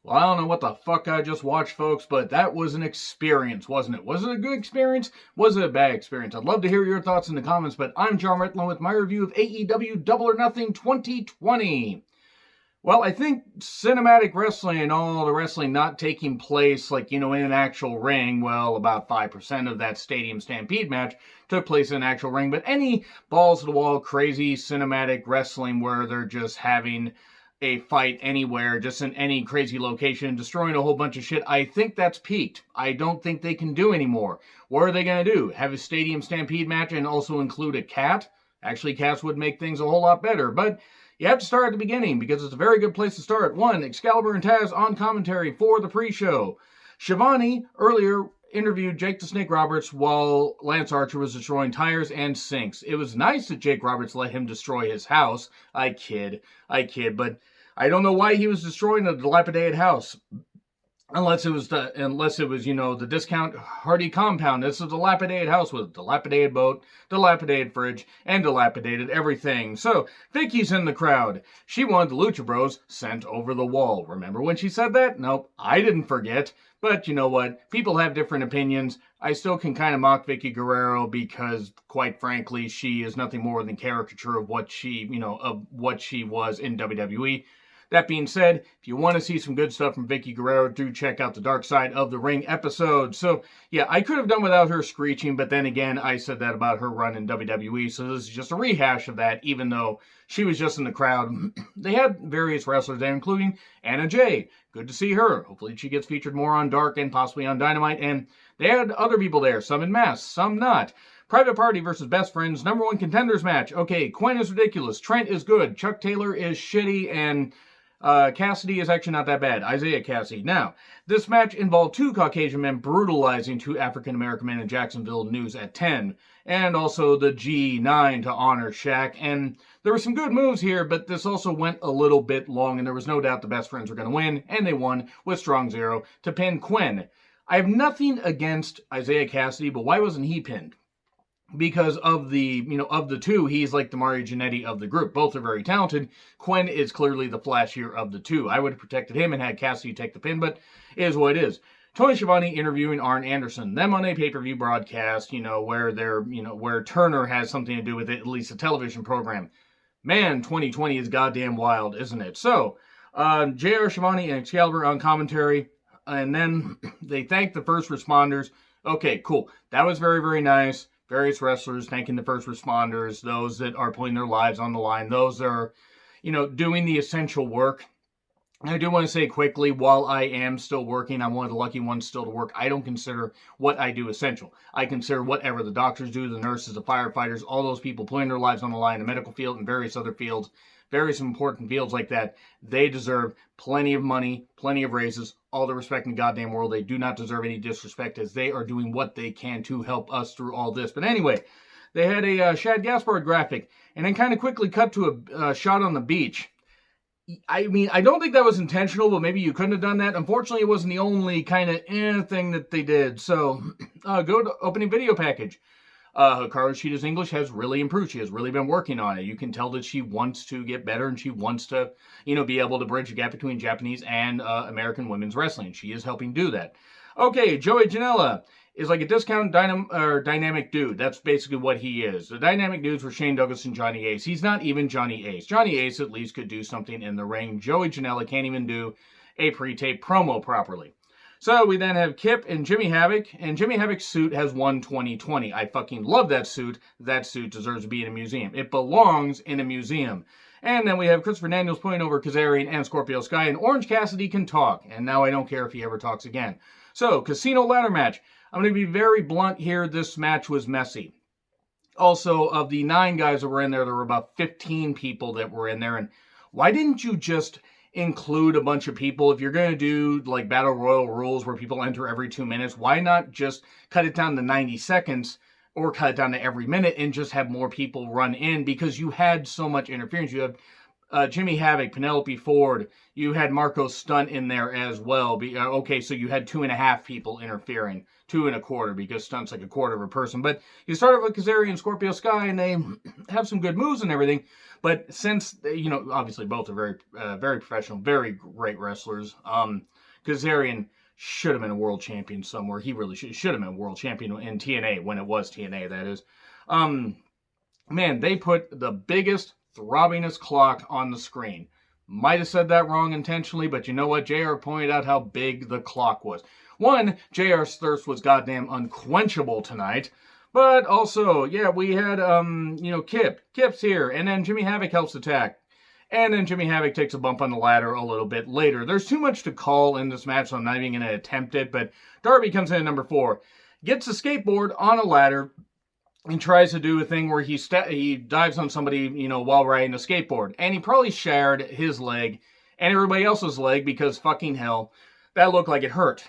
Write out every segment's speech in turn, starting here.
Well, I don't know what the fuck I just watched, folks, but that was an experience, wasn't it? Was it a good experience? Was it a bad experience? I'd love to hear your thoughts in the comments, but I'm John Retlin with my review of AEW Double or Nothing 2020. Well, I think cinematic wrestling and all the wrestling not taking place, in an actual ring, well, about 5% of that Stadium Stampede match took place in an actual ring, but any balls-to-the-wall, crazy cinematic wrestling where they're just having a fight anywhere, just in any crazy location, destroying a whole bunch of shit, I think that's peaked. I don't think they can do anymore. What are they going to do? Have a Stadium Stampede match and also include a cat? Actually, cats would make things a whole lot better, but you have to start at the beginning because it's a very good place to start. 1. Excalibur and Taz on commentary for the pre-show. Shivani earlier interviewed Jake the Snake Roberts while Lance Archer was destroying tires and sinks. It was nice that Jake Roberts let him destroy his house. I kid, but I don't know why he was destroying a dilapidated house. Unless it was the Discount Hardy compound. It's a dilapidated house with a dilapidated boat, dilapidated fridge, and dilapidated everything. So, Vicky's in the crowd. She wanted the Lucha Bros sent over the wall. Remember when she said that? Nope, I didn't forget. But you know what? People have different opinions. I still can kind of mock Vicky Guerrero because, quite frankly, she is nothing more than caricature of what she was in WWE. That being said, if you want to see some good stuff from Vicky Guerrero, do check out the Dark Side of the Ring episode. So, yeah, I could have done without her screeching, but then again, I said that about her run in WWE, so this is just a rehash of that, even though she was just in the crowd. They had various wrestlers there, including Anna Jay. Good to see her. Hopefully she gets featured more on Dark and possibly on Dynamite. And they had other people there, some in masks, some not. Private Party versus Best Friends, #1 contenders match. Okay, Quinn is ridiculous. Trent is good. Chuck Taylor is shitty, and Cassidy is actually not that bad. Isaiah Cassidy. Now, this match involved 2 Caucasian men brutalizing 2 African-American men in Jacksonville News at 10. And also the G9 to honor Shaq. And there were some good moves here, but this also went a little bit long, and there was no doubt the Best Friends were going to win, and they won with Strong Zero to pin Quinn. I have nothing against Isaiah Cassidy, but why wasn't he pinned? Because of the 2, he's like the Mario Jannetty of the group. Both are very talented. Quinn is clearly the flashier of the 2. I would have protected him and had Cassidy take the pin, but it is what it is. Tony Schiavone interviewing Arn Anderson. Them on a pay-per-view broadcast, where Turner has something to do with it, at least a television program. Man, 2020 is goddamn wild, isn't it? So, J.R. Schiavone and Excalibur on commentary, and then they thank the first responders. Okay, cool. That was very, very nice. Various wrestlers thanking the first responders, those that are putting their lives on the line, those that are, doing the essential work. I do want to say quickly, while I am still working, I'm one of the lucky ones still to work, I don't consider what I do essential. I consider whatever the doctors do, the nurses, the firefighters, all those people putting their lives on the line in the medical field and various other fields, various important fields like that, they deserve plenty of money, plenty of raises, all the respect in the goddamn world. They do not deserve any disrespect as they are doing what they can to help us through all this. But anyway, they had a Shad Gaspard graphic and then kind of quickly cut to a shot on the beach. I mean, I don't think that was intentional, but maybe you couldn't have done that. Unfortunately, it wasn't the only kind of thing that they did. So go to opening video package. Hikaru Shida's English has really improved. She has really been working on it. You can tell that she wants to get better and she wants to, be able to bridge the gap between Japanese and American women's wrestling. She is helping do that. Okay, Joey Janela is like a discount dynamic dude. That's basically what he is. The dynamic dudes were Shane Douglas and Johnny Ace. He's not even Johnny Ace. Johnny Ace at least could do something in the ring. Joey Janela can't even do a pre-tape promo properly. So we then have Kip and Jimmy Havoc, and Jimmy Havoc's suit has won 2020. I fucking love that suit. That suit deserves to be in a museum. It belongs in a museum. And then we have Christopher Daniels putting over Kazarian and Scorpio Sky, and Orange Cassidy can talk, and now I don't care if he ever talks again. So, Casino Ladder Match. I'm going to be very blunt here. This match was messy. Also, of the 9 guys that were in there were about 15 people that were in there, and why didn't you just include a bunch of people? If you're going to do like Battle Royal rules where people enter every 2 minutes, why not just cut it down to 90 seconds or cut it down to every minute and just have more people run in? Because you had so much interference. You have Jimmy Havoc, Penelope Ford. You had Marco Stunt in there as well. Okay, so you had 2.5 people interfering. 2.25, because Stunt's like a quarter of a person. But you started with Kazarian and Scorpio Sky, and they have some good moves and everything. But since, obviously both are very professional, very great wrestlers. Kazarian should have been a world champion somewhere. He really should have been a world champion in TNA, when it was TNA, that is. Man, they put the biggest, throbbingest clock on the screen. Might have said that wrong intentionally, but you know what? JR pointed out how big the clock was. One, JR's thirst was goddamn unquenchable tonight. But also, yeah, we had, Kip. Kip's here, and then Jimmy Havoc helps attack. And then Jimmy Havoc takes a bump on the ladder a little bit later. There's too much to call in this match, so I'm not even going to attempt it. But Darby comes in at number 4. Gets a skateboard on a ladder and tries to do a thing where he dives on somebody, while riding a skateboard. And he probably shared his leg and everybody else's leg, because fucking hell, that looked like it hurt.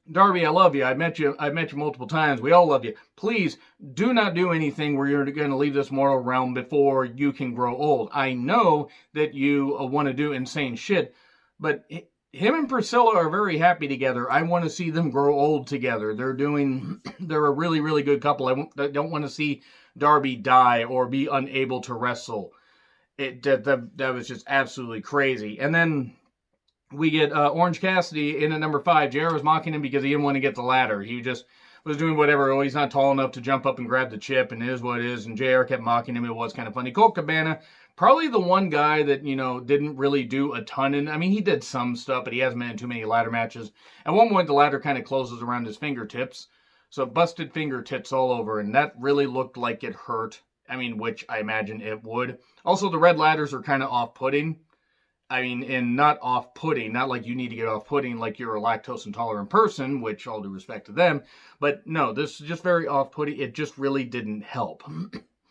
Darby, I love you. I've met you multiple times. We all love you. Please do not do anything where you're going to leave this mortal realm before you can grow old. I know that you want to do insane shit, but him and Priscilla are very happy together. I want to see them grow old together. They're a really, really good couple. I don't want to see Darby die or be unable to wrestle. That was just absolutely crazy. And then we get Orange Cassidy in at number 5. JR was mocking him because he didn't want to get the ladder. He just was doing whatever. Oh, he's not tall enough to jump up and grab the chip, and it is what it is. And JR kept mocking him. It was kind of funny. Colt Cabana, probably the one guy that, didn't really do a ton. He did some stuff, but he hasn't been in too many ladder matches. At one point, the ladder kind of closes around his fingertips. So busted fingertips all over, and that really looked like it hurt. Which I imagine it would. Also, the red ladders are kind of off-putting. And not off-putting, not like you need to get off-putting like you're a lactose-intolerant person, which all due respect to them. But no, this is just very off-putting. It just really didn't help.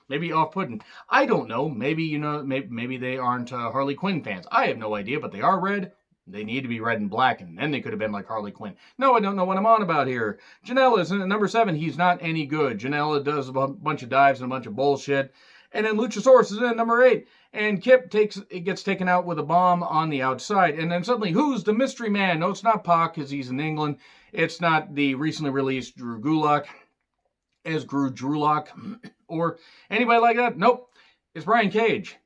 Maybe off-putting. I don't know. Maybe, maybe they aren't Harley Quinn fans. I have no idea, but they are red. They need to be red and black, and then they could have been like Harley Quinn. No, I don't know what I'm on about here. Janela's in at number 7. He's not any good. Janela does a bunch of dives and a bunch of bullshit. And then Luchasaurus is in at number 8. And Kip gets taken out with a bomb on the outside. And then suddenly, who's the mystery man? No, it's not Pac, because he's in England. It's not the recently released Drew Gulak, or anybody like that. Nope. It's Brian Cage.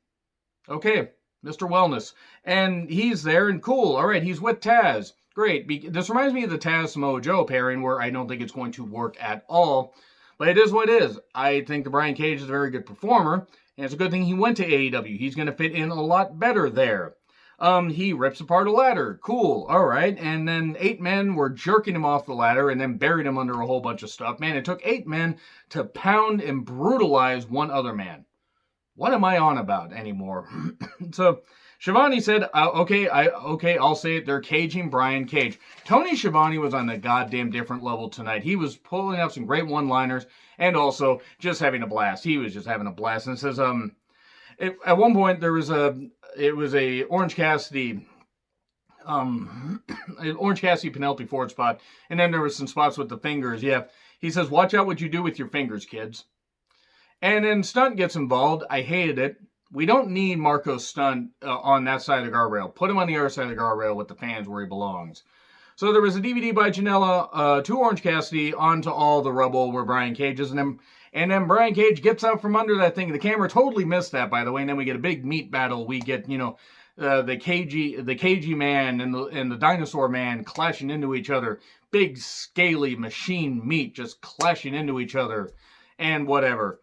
Okay, Mr. Wellness. And he's there, and cool. All right, he's with Taz. Great. This reminds me of the Taz Samoa Joe pairing, where I don't think it's going to work at all. But it is what it is. I think that Brian Cage is a very good performer, and it's a good thing he went to AEW. He's going to fit in a lot better there. He rips apart a ladder. Cool. All right. And then 8 men were jerking him off the ladder and then buried him under a whole bunch of stuff. Man, it took 8 men to pound and brutalize one other man. What am I on about anymore? So Schiavone said, okay, I'll say it. They're caging Brian Cage. Tony Schiavone was on a goddamn different level tonight. He was pulling up some great one-liners and also just having a blast. He was just having a blast. And it says, at one point it was a Orange Cassidy, Penelope Ford spot, and then there was some spots with the fingers. Yeah, he says, watch out what you do with your fingers, kids. And then Stunt gets involved. I hated it. We don't need Marco Stunt on that side of the guardrail. Put him on the other side of the guardrail with the fans where he belongs. So there was a DVD by Janela to Orange Cassidy onto all the rubble where Brian Cage is. And then Brian Cage gets out from under that thing. The camera totally missed that, by the way. And then we get a big meat battle. We get, the cagey man and the dinosaur man clashing into each other. Big, scaly machine meat just clashing into each other. And whatever.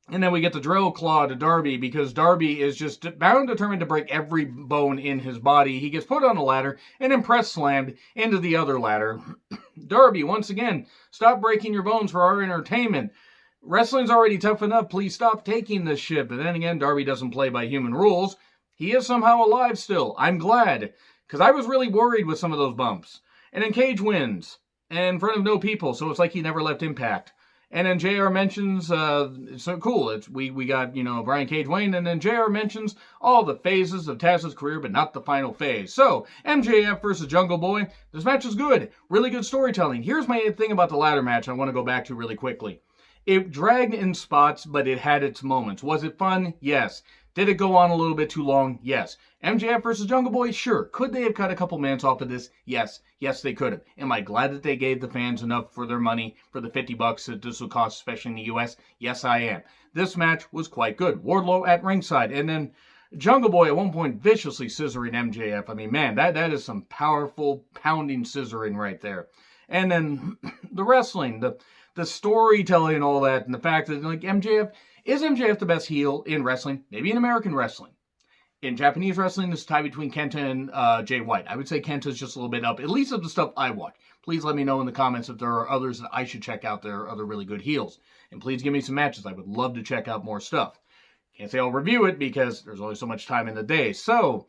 And then we get the drill claw to Darby, because Darby is just bound determined to break every bone in his body. He gets put on a ladder and then press slammed into the other ladder. Darby, once again, stop breaking your bones for our entertainment. Wrestling's already tough enough. Please stop taking this shit. But then again, Darby doesn't play by human rules. He is somehow alive still. I'm glad, because I was really worried with some of those bumps. And then Cage wins in front of no people, so it's like he never left Impact. And then JR mentions, so cool, we got, Brian Cage Wayne, and then JR mentions all the phases of Taz's career, but not the final phase. So, MJF versus Jungle Boy, this match is good, really good storytelling. Here's my thing about the ladder match I want to go back to really quickly. It dragged in spots, but it had its moments. Was it fun? Yes. Did it go on a little bit too long? Yes. MJF versus Jungle Boy? Sure. Could they have cut a couple minutes off of this? Yes. Yes, they could have. Am I glad that they gave the fans enough for their money for the $50 that this would cost, especially in the US? Yes, I am. This match was quite good. Wardlow at ringside, and then Jungle Boy at one point viciously scissoring MJF. I mean, man, that is some powerful pounding scissoring right there. And then the wrestling, the storytelling and all that, and the fact that, like, is MJF the best heel in wrestling? Maybe in American wrestling. In Japanese wrestling, this tie between Kenta and Jay White. I would say Kenta's just a little bit up, at least of the stuff I watch. Please let me know in the comments if there are others that I should check out. There are other really good heels. And please give me some matches. I would love to check out more stuff. Can't say I'll review it because there's only so much time in the day. So,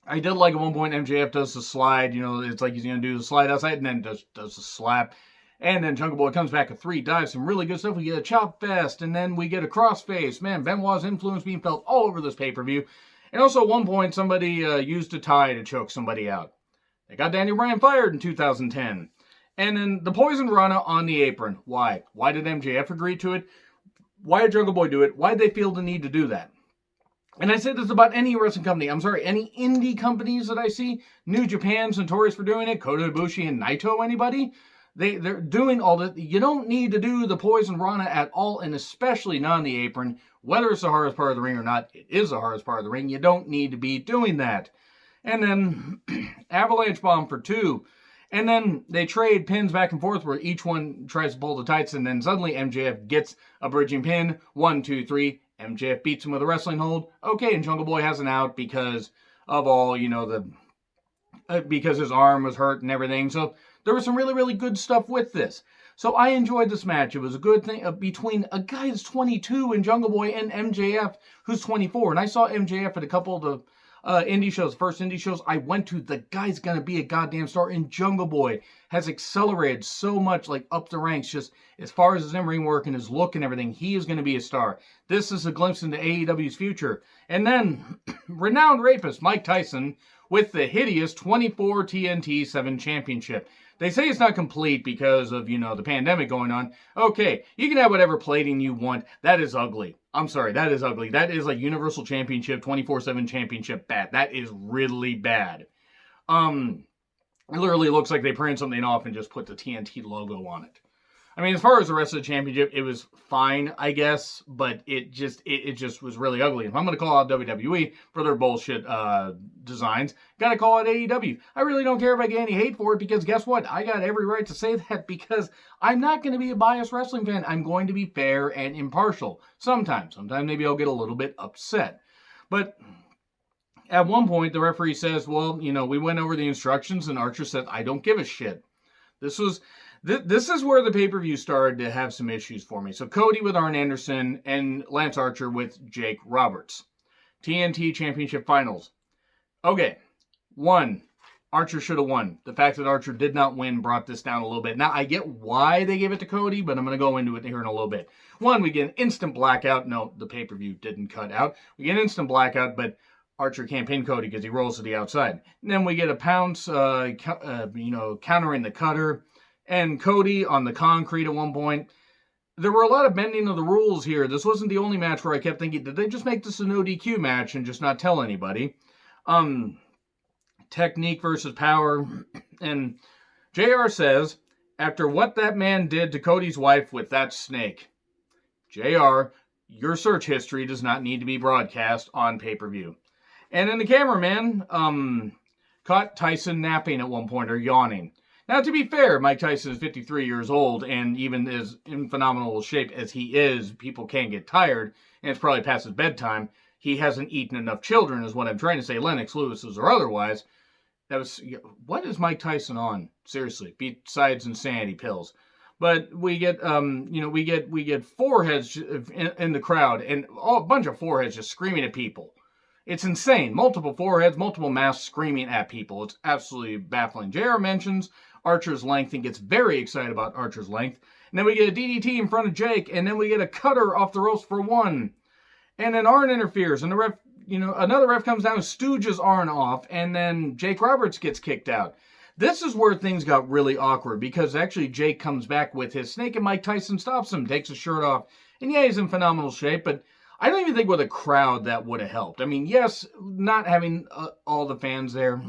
I did like at one point MJF does the slide. You know, it's like he's going to do the slide outside and then does the slap. And then Jungle Boy comes back with 3 dives, some really good stuff. We get a chop fest, and then we get a crossface. Man, Benoit's influence being felt all over this pay-per-view. And also at one point, somebody used a tie to choke somebody out. They got Daniel Bryan fired in 2010. And then the Poison Rana on the apron. Why? Why did MJF agree to it? Why did Jungle Boy do it? Why did they feel the need to do that? And I say this about any wrestling company. I'm sorry, any indie companies that I see. New Japan's notorious for doing it. Kota Ibushi and Naito, anybody? They're doing all that. You don't need to do the Poison Rana at all, and especially not on the apron. Whether it's the hardest part of the ring or not, it is the hardest part of the ring. You don't need to be doing that. And then Avalanche Bomb for 2. And then they trade pins back and forth where each one tries to pull the tights, and then suddenly MJF gets a bridging pin. 1, 2, 3. MJF beats him with a wrestling hold. Okay, and Jungle Boy has an out because of all, you know, because his arm was hurt and everything. So there was some really, really good stuff with this. So I enjoyed this match. It was a good thing between a guy who's 22 in Jungle Boy and MJF who's 24. And I saw MJF at a couple of the indie shows, first indie shows I went to. The guy's going to be a goddamn star. And Jungle Boy has accelerated so much, like up the ranks, just as far as his in-ring work and his look and everything. He is going to be a star. This is a glimpse into AEW's future. And then renowned rapist Mike Tyson with the hideous 24 TNT 7 championship. They say it's not complete because of, you know, the pandemic going on. Okay, you can have whatever plating you want. That is ugly. I'm sorry, that is ugly. That is like Universal Championship, 24/7 Championship bad. That is really bad. It literally looks like they printed something off and just put the TNT logo on it. I mean, as far as the rest of the championship, it was fine, I guess, but it just was really ugly. If I'm going to call out WWE for their bullshit designs, got to call out AEW. I really don't care if I get any hate for it, because guess what? I got every right to say that, because I'm not going to be a biased wrestling fan. I'm going to be fair and impartial. Sometimes maybe I'll get a little bit upset. But at one point, the referee says, well, you know, we went over the instructions, and Archer said, I don't give a shit. This is where the pay-per-view started to have some issues for me. So Cody with Arn Anderson and Lance Archer with Jake Roberts. TNT Championship Finals. Okay, Archer should have won. The fact that Archer did not win brought this down a little bit. Now, I get why they gave it to Cody, but I'm going to go into it here in a little bit. We get an instant blackout. No, the pay-per-view didn't cut out. We get an instant blackout, but Archer can't pin Cody because he rolls to the outside. And then we get a pounce, countering the cutter. And Cody on the concrete at one point. There were a lot of bending of the rules here. This wasn't the only match where I kept thinking, did they just make this a no DQ match and just not tell anybody? Technique versus power. And JR says, after what that man did to Cody's wife with that snake, JR, your search history does not need to be broadcast on pay-per-view. And then the cameraman caught Tyson napping at one point, or yawning. Now, to be fair, Mike Tyson is 53 years old, and even as in phenomenal shape as he is, people can get tired, and it's probably past his bedtime. He hasn't eaten enough children, is what I'm trying to say, Lennox Lewis's or otherwise. What is Mike Tyson on? Seriously, besides insanity pills. But we get, we get foreheads in the crowd, and a bunch of foreheads just screaming at people. It's insane. Multiple foreheads, multiple masks screaming at people. It's absolutely baffling. JR mentions Archer's length and gets very excited about Archer's length. And then we get a DDT in front of Jake, and then we get a cutter off the ropes for 1. And then Arn interferes, and the ref, another ref comes down and stooges Arn off, and then Jake Roberts gets kicked out. This is where things got really awkward, because actually Jake comes back with his snake, and Mike Tyson stops him, takes his shirt off. And yeah, he's in phenomenal shape, but I don't even think with a crowd that would have helped. I mean, yes, not having all the fans there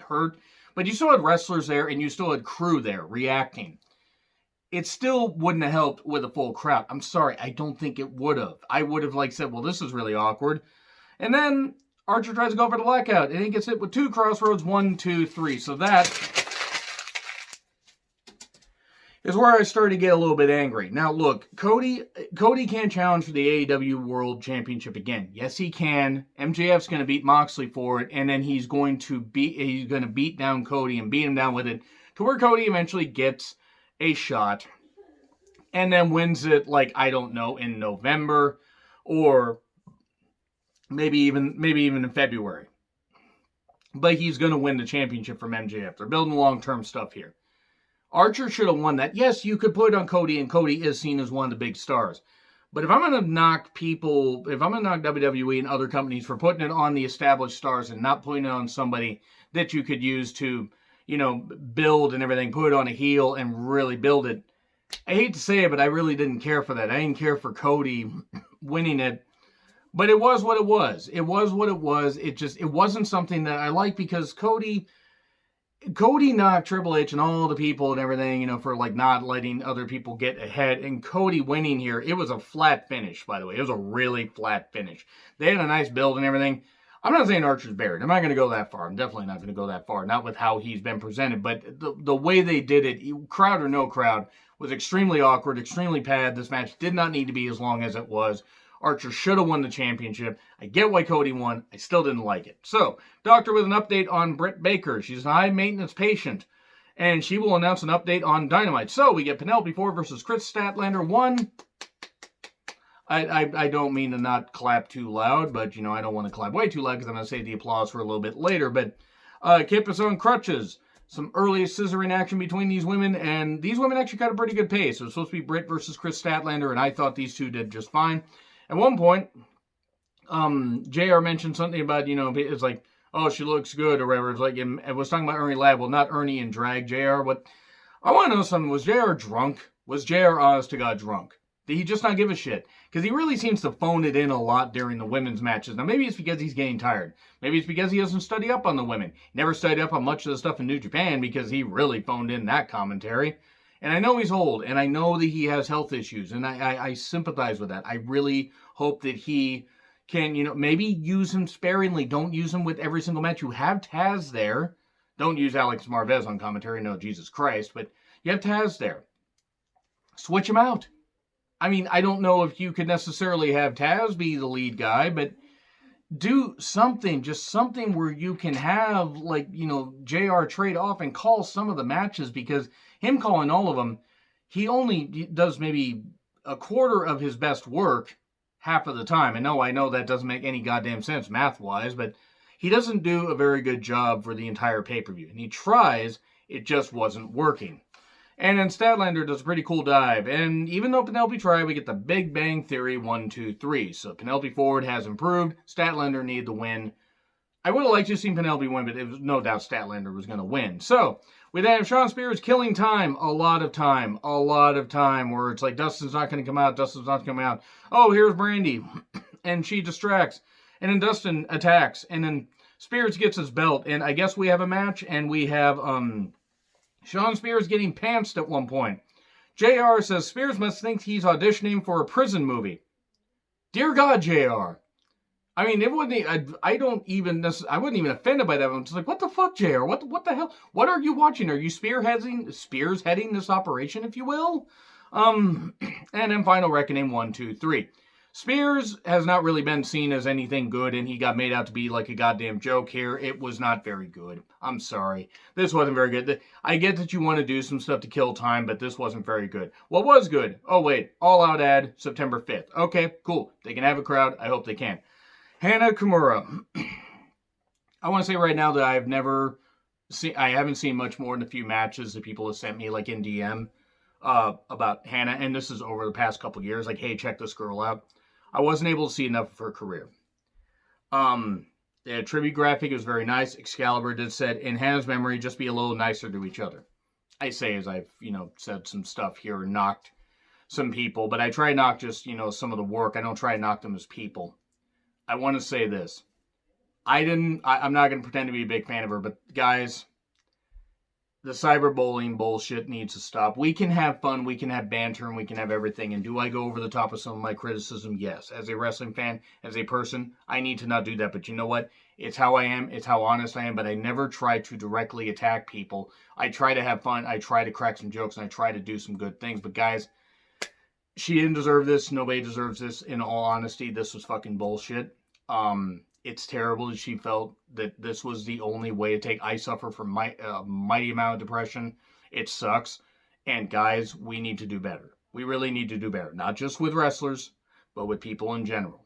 hurt, but you still had wrestlers there and you still had crew there reacting. It still wouldn't have helped with a full crowd. I'm sorry, I don't think it would have. I would have said, well, this is really awkward. And then Archer tries to go for the blackout, and he gets hit with 2 crossroads, 1, 2, 3. So that is where I started to get a little bit angry. Now, look, Cody can't challenge for the AEW World Championship again. Yes, he can. MJF's going to beat Moxley for it, and then he's going to beat down Cody and beat him down with it to where Cody eventually gets a shot and then wins it, I don't know, in November or maybe even in February. But he's going to win the championship from MJF. They're building long-term stuff here. Archer should have won that. Yes, you could put it on Cody, and Cody is seen as one of the big stars. But if I'm going to knock WWE and other companies for putting it on the established stars and not putting it on somebody that you could use to build and everything, put it on a heel and really build it. I hate to say it, but I really didn't care for that. I didn't care for Cody winning it. But it was what it was. It was what it was. It wasn't something that I liked because Cody knocked Triple H and all the people and everything, for not letting other people get ahead. And Cody winning here, it was a flat finish, by the way. It was a really flat finish. They had a nice build and everything. I'm not saying Archer's buried. I'm not going to go that far. I'm definitely not going to go that far. Not with how he's been presented. But the way they did it, crowd or no crowd, was extremely awkward, extremely bad. This match did not need to be as long as it was. Archer should have won the championship. I get why Cody won. I still didn't like it. So, Doctor with an update on Britt Baker. She's an high-maintenance patient. And she will announce an update on Dynamite. So, we get Penelope Ford versus Chris Statlander 1. I don't mean to not clap too loud, but, I don't want to clap way too loud because I'm going to save the applause for a little bit later. But Kip is on crutches. Some early scissoring action between these women, and these women actually got a pretty good pace. It was supposed to be Britt versus Chris Statlander, and I thought these two did just fine. At one point, JR mentioned something about, it's like, oh, she looks good or whatever. It's like, it was talking about Ernie Ladd. Well, not Ernie and drag JR, but I want to know something. Was JR drunk? Was JR honest to God drunk? Did he just not give a shit? Because he really seems to phone it in a lot during the women's matches. Now, maybe it's because he's getting tired. Maybe it's because he doesn't study up on the women. He never studied up on much of the stuff in New Japan because he really phoned in that commentary. And I know he's old, and I know that he has health issues, and I sympathize with that. I really hope that he can, maybe use him sparingly. Don't use him with every single match. You have Taz there. Don't use Alex Marvez on commentary. No, Jesus Christ. But you have Taz there. Switch him out. I mean, I don't know if you could necessarily have Taz be the lead guy, but do something, just something where you can have, JR trade off and call some of the matches, because him calling all of them, he only does maybe a quarter of his best work half of the time. And no, I know that doesn't make any goddamn sense math-wise, but he doesn't do a very good job for the entire pay-per-view. And he tries, it just wasn't working. And then Statlander does a pretty cool dive. And even though Penelope tried, we get the Big Bang Theory 1, 2, 3. So Penelope Ford has improved. Statlander needed the win. I would have liked to have seen Penelope win, but it was no doubt Statlander was going to win. So we then have Shawn Spears killing time. A lot of time. Where it's like, Dustin's not going to come out. Oh, here's Brandy. And she distracts. And then Dustin attacks. And then Spears gets his belt. And I guess we have a match. And we have Shawn Spears getting pantsed at one point. JR says Spears must think he's auditioning for a prison movie. Dear God, JR. I mean, it wouldn't. I wouldn't even offended by that. I'm just like, what the fuck, JR? What the hell? What are you watching? Are you spearheading this operation, if you will? And then Final Reckoning 1, 2, 3. Spears has not really been seen as anything good, and he got made out to be like a goddamn joke here. It was not very good. I'm sorry. This wasn't very good. I get that you want to do some stuff to kill time, but this wasn't very good. What was good? Oh, wait. All Out ad, September 5th. Okay, cool. They can have a crowd. I hope they can. Hana Kimura. I want to say right now that I haven't seen much more than a few matches that people have sent me, like in DM, about Hana, and this is over the past couple years, like, hey, check this girl out. I wasn't able to see enough of her career. The tribute graphic was very nice. Excalibur did said, in Hannah's memory, just be a little nicer to each other. I say as I've, said some stuff here and knocked some people, but I try to knock just, some of the work. I don't try to knock them as people. I want to say this. I'm not going to pretend to be a big fan of her, but guys, the cyberbullying bullshit needs to stop. We can have fun, we can have banter, and we can have everything. And do I go over the top of some of my criticism? Yes. As a wrestling fan, as a person, I need to not do that. But you know what? It's how I am. It's how honest I am. But I never try to directly attack people. I try to have fun. I try to crack some jokes, and I try to do some good things. But guys, she didn't deserve this. Nobody deserves this. In all honesty, this was fucking bullshit. It's terrible that she felt that this was the only way to take. I suffer from mighty amount of depression. It sucks. And guys, we need to do better. We really need to do better. Not just with wrestlers, but with people in general.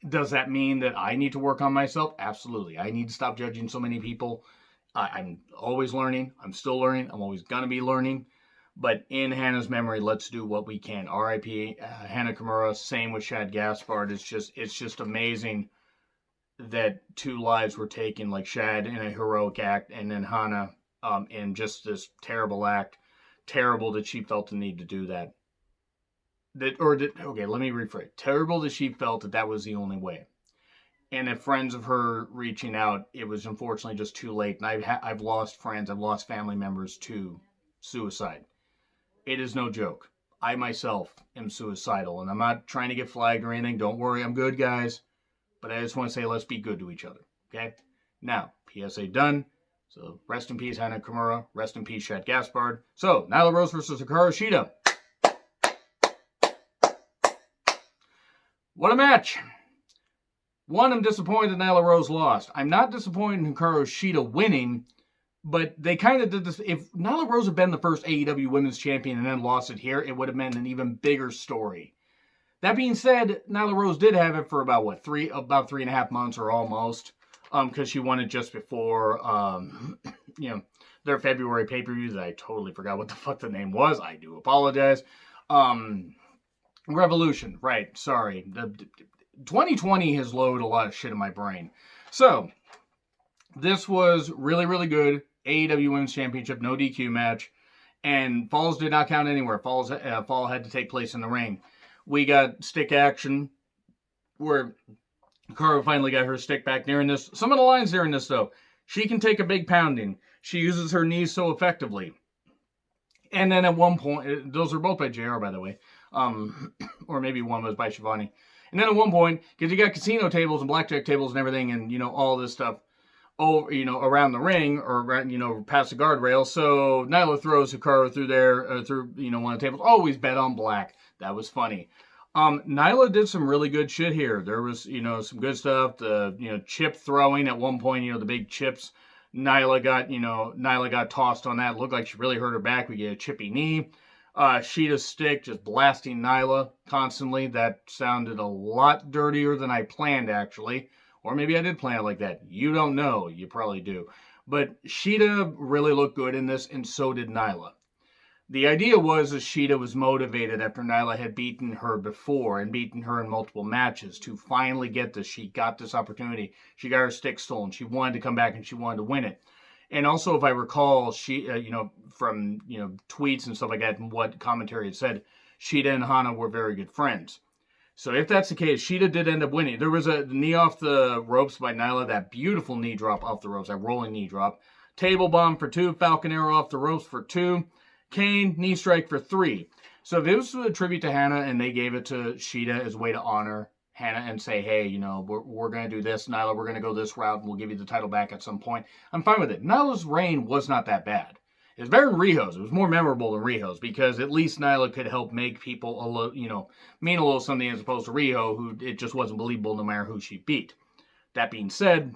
Does that mean that I need to work on myself? Absolutely. I need to stop judging so many people. I'm always learning. I'm still learning. I'm always going to be learning. But in Hannah's memory, let's do what we can. R.I.P. Hannah Kimura. Same with Shad Gaspard. It's just amazing that two lives were taken, like Shad in a heroic act, and then Hannah in just this terrible act. Terrible that she felt the need to do that. Okay, let me rephrase. Terrible that she felt that was the only way. And if friends of her reaching out, it was unfortunately just too late. And I've lost friends, I've lost family members to suicide. It is no joke. I myself am suicidal, and I'm not trying to get flagged or anything. Don't worry, I'm good, guys. But I just want to say, let's be good to each other, okay? Now, PSA done. So, rest in peace, Hannah Kimura. Rest in peace, Shad Gaspard. So, Nyla Rose versus Hikaru Shida. What a match. One, I'm disappointed Nyla Rose lost. I'm not disappointed in Hikaru Shida winning, but they kind of did this. If Nyla Rose had been the first AEW Women's Champion and then lost it here, it would have been an even bigger story. That being said, Nyla Rose did have it for about 3.5 months or almost, because she won it just before, their February pay-per-view that I totally forgot what the fuck the name was. I do apologize. Revolution, right? Sorry. 2020 has loaded a lot of shit in my brain. So, this was really, really good. AEW Women's Championship, no DQ match, and falls did not count anywhere. Fall had to take place in the ring. We got stick action where Hikaru finally got her stick back during this. Some of the lines during this, though. She can take a big pounding. She uses her knees so effectively. And then at one point, those are both by JR, by the way. Or maybe one was by Shivani. And then at one point, because you got casino tables and blackjack tables and everything and, all this stuff over, around the ring or, past the guardrail. So Nyla throws Hikaru through there, through, one of the tables. Always bet on black. That was funny. Nyla did some really good shit here. There was, some good stuff. The, chip throwing at one point, the big chips. Nyla got tossed on that. Looked like she really hurt her back. We get a chippy knee. Shida's stick just blasting Nyla constantly. That sounded a lot dirtier than I planned, actually. Or maybe I did plan it like that. You don't know. You probably do. But Shida really looked good in this, and so did Nyla. The idea was that Shida was motivated after Nyla had beaten her before and beaten her in multiple matches to finally get this. She got this opportunity. She got her stick stolen. She wanted to come back and she wanted to win it. And also, if I recall, she, from, tweets and stuff like that and what commentary had said, Shida and Hana were very good friends. So if that's the case, Shida did end up winning. There was a knee off the ropes by Nyla, that beautiful knee drop off the ropes, that rolling knee drop. Table bomb for 2, Falcon Arrow off the ropes for 2. Kane, knee strike for 3. So if it was a tribute to Hannah and they gave it to Shida as a way to honor Hannah and say, hey, we're going to do this, Nyla, we're going to go this route, and we'll give you the title back at some point, I'm fine with it. Nyla's reign was not that bad. It was better than Riho's. It was more memorable than Riho's because at least Nyla could help make people, mean a little something as opposed to Riho, who it just wasn't believable no matter who she beat. That being said,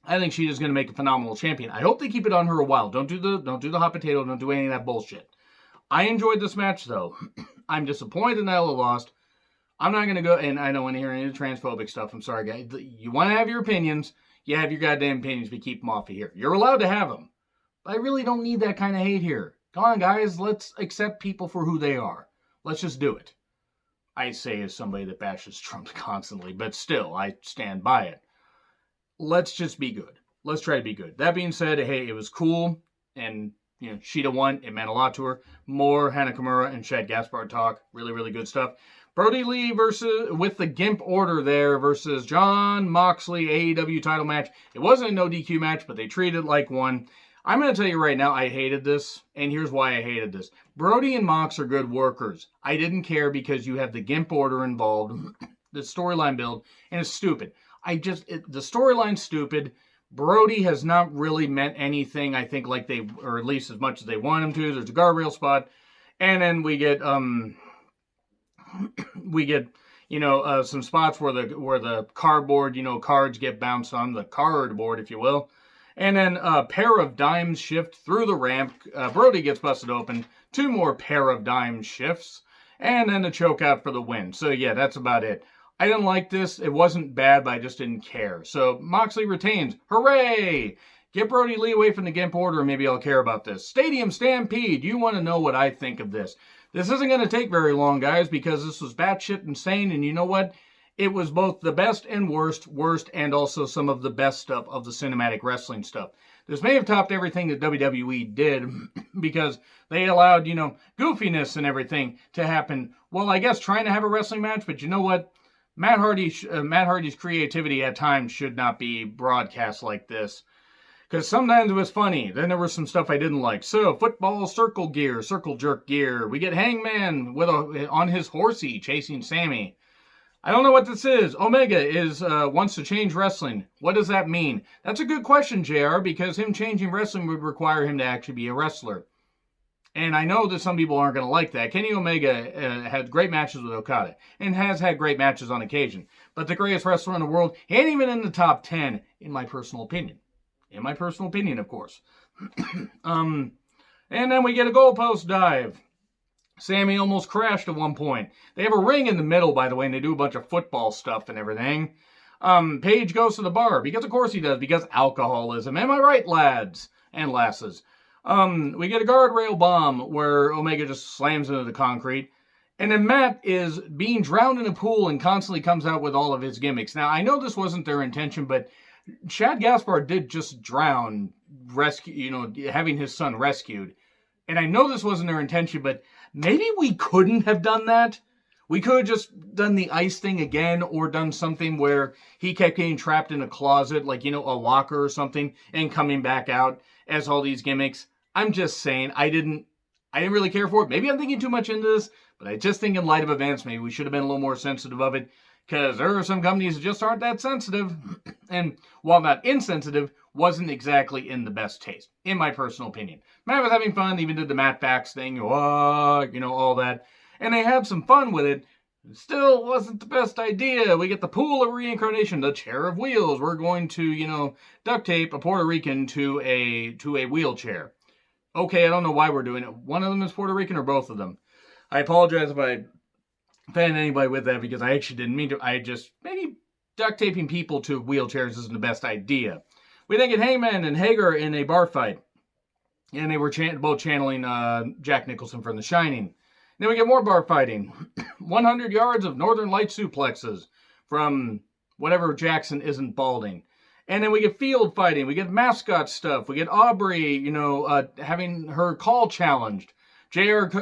I think Shida's going to make a phenomenal champion. I hope they keep it on her a while. Don't do the hot potato. Don't do any of that bullshit. I enjoyed this match, though. I'm disappointed Nyla lost. I'm not going to go, and I don't want to hear any of the transphobic stuff. I'm sorry, guys. You want to have your opinions. You have your goddamn opinions, but keep them off of here. You're allowed to have them. But I really don't need that kind of hate here. Come on, guys. Let's accept people for who they are. Let's just do it. I say as somebody that bashes Trump constantly, but still, I stand by it. Let's just be good. Let's try to be good. That being said, hey, it was cool, and Shida won. It meant a lot to her. More Hana Kimura and Shad Gaspard talk. Really, really good stuff. Brodie Lee with the Gimp Order there versus John Moxley AEW title match. It wasn't a no DQ match, but they treated it like one. I'm going to tell you right now, I hated this, and here's why I hated this. Brodie and Mox are good workers. I didn't care because you have the Gimp Order involved, the storyline build, and it's stupid. The storyline's stupid. Brodie has not really meant anything, I think, or at least as much as they want him to. There's a guardrail spot, and then we get some spots where the cardboard, cards get bounced on the cardboard, if you will. And then a pair of dimes shift through the ramp. Brodie gets busted open. 2 more pair of dimes shifts. And then a choke out for the win. So yeah, that's about it. I didn't like this. It wasn't bad, but I just didn't care. So Moxley retains. Hooray! Get Brodie Lee away from the Gimp Order and maybe I'll care about this. Stadium Stampede. You want to know what I think of this. This isn't going to take very long, guys, because this was batshit insane. And you know what? It was both the best and worst, and also some of the best stuff of the cinematic wrestling stuff. This may have topped everything that WWE did because they allowed, goofiness and everything to happen. Well, I guess trying to have a wrestling match, but you know what? Matt Hardy's creativity at times should not be broadcast like this. Because sometimes it was funny. Then there was some stuff I didn't like. So, football circle jerk gear. We get Hangman on his horsey chasing Sammy. I don't know what this is. Omega wants to change wrestling. What does that mean? That's a good question, JR, because him changing wrestling would require him to actually be a wrestler. And I know that some people aren't going to like that. Kenny Omega had great matches with Okada and has had great matches on occasion. But the greatest wrestler in the world ain't even in the top 10, in my personal opinion. In my personal opinion, of course. And then we get a goalpost dive. Sammy almost crashed at one point. They have a ring in the middle, by the way, and they do a bunch of football stuff and everything. Paige goes to the bar, because of course he does, because alcoholism. Am I right, lads and lasses? We get a guardrail bomb where Omega just slams into the concrete. And then Matt is being drowned in a pool and constantly comes out with all of his gimmicks. Now, I know this wasn't their intention, but Shad Gaspard did just drown, having his son rescued. And I know this wasn't their intention, but maybe we couldn't have done that. We could have just done the ice thing again or done something where he kept getting trapped in a closet, like, a locker or something, and coming back out as all these gimmicks. I'm just saying, I didn't really care for it. Maybe I'm thinking too much into this, but I just think in light of events, maybe we should have been a little more sensitive of it, because there are some companies that just aren't that sensitive. And while not insensitive, wasn't exactly in the best taste, in my personal opinion. Matt was having fun, even did the Matt Fax thing, all that. And they had some fun with it. It still wasn't the best idea. We get the pool of reincarnation, the chair of wheels. We're going to, duct tape a Puerto Rican to a wheelchair. Okay, I don't know why we're doing it. One of them is Puerto Rican or both of them. I apologize if I offended anybody with that because I actually didn't mean to. Maybe duct taping people to wheelchairs isn't the best idea. We then get Hangman and Hager in a bar fight. And they were both channeling Jack Nicholson from The Shining. Then we get more bar fighting. 100 yards of Northern Light suplexes from whatever Jackson isn't balding. And then we get field fighting. We get mascot stuff. We get Aubrey, having her call challenged. Jericho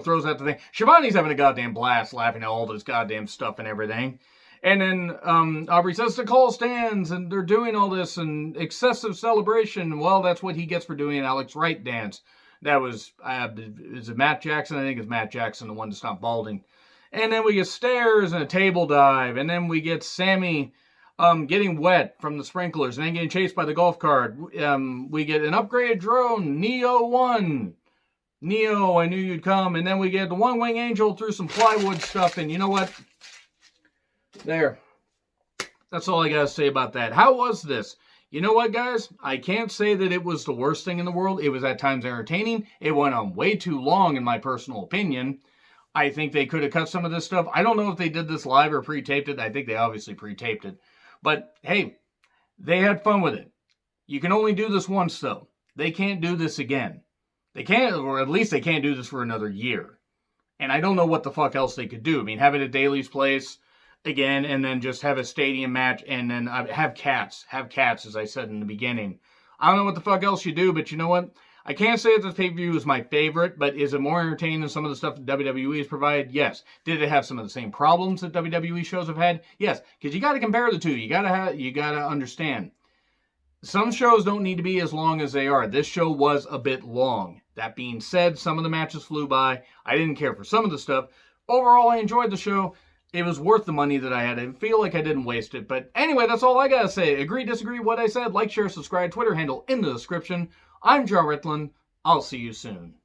throws out the thing. Shivani's having a goddamn blast laughing at all this goddamn stuff and everything. And then Aubrey says the call stands, and they're doing all this, and excessive celebration. Well, that's what he gets for doing an Alex Wright dance. That was, is it Matt Jackson? I think it's Matt Jackson, the one to stop balding. And then we get stairs and a table dive. And then we get Sammy getting wet from the sprinklers and then getting chased by the golf cart. We get an upgraded drone, Neo 1. Neo, I knew you'd come. And then we get the one-wing angel through some plywood stuff. And you know what? There. That's all I got to say about that. How was this? You know what, guys? I can't say that it was the worst thing in the world. It was at times entertaining. It went on way too long, in my personal opinion. I think they could have cut some of this stuff. I don't know if they did this live or pre-taped it. I think they obviously pre-taped it. But, hey, they had fun with it. You can only do this once, though. They can't do this again. They can't, or at least they can't do this for another year. And I don't know what the fuck else they could do. I mean, have it at Daly's place again, and then just have a stadium match, and then have cats, as I said in the beginning. I don't know what the fuck else you do, but you know what? I can't say that this pay-per-view is my favorite, but is it more entertaining than some of the stuff that WWE has provided? Yes. Did it have some of the same problems that WWE shows have had? Yes. Because you got to compare the two. You got to understand. Some shows don't need to be as long as they are. This show was a bit long. That being said, some of the matches flew by. I didn't care for some of the stuff. Overall, I enjoyed the show. It was worth the money that I had. I feel like I didn't waste it. But anyway, that's all I gotta say. Agree, disagree, what I said. Like, share, subscribe. Twitter handle in the description. I'm John Ritlin. I'll see you soon.